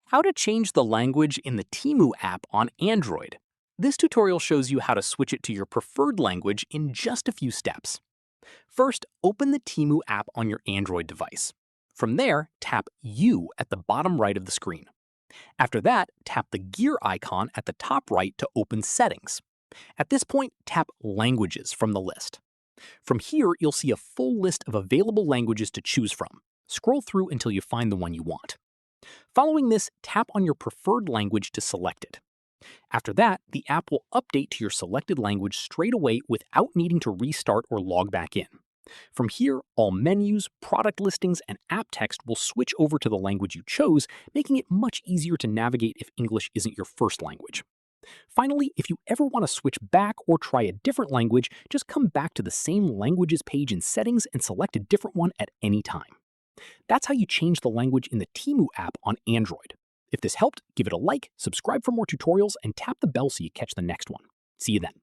How to change the language in the Temu app on Android. This tutorial shows you how to switch it to your preferred language in just a few steps. First, open the Temu app on your Android device. From there, tap U at the bottom right of the screen. After that, tap the gear icon at the top right to open Settings. At this point, tap Languages from the list. From here, you'll see a full list of available languages to choose from. Scroll through until you find the one you want. Following this, tap on your preferred language to select it. After that, the app will update to your selected language straight away without needing to restart or log back in. From here, all menus, product listings, and app text will switch over to the language you chose, making it much easier to navigate if English isn't your first language. Finally, if you ever want to switch back or try a different language, just come back to the same Languages page in Settings and select a different one at any time. That's how you change the language in the Temu app on Android. If this helped, give it a like, subscribe for more tutorials, and tap the bell so you catch the next one. See you then.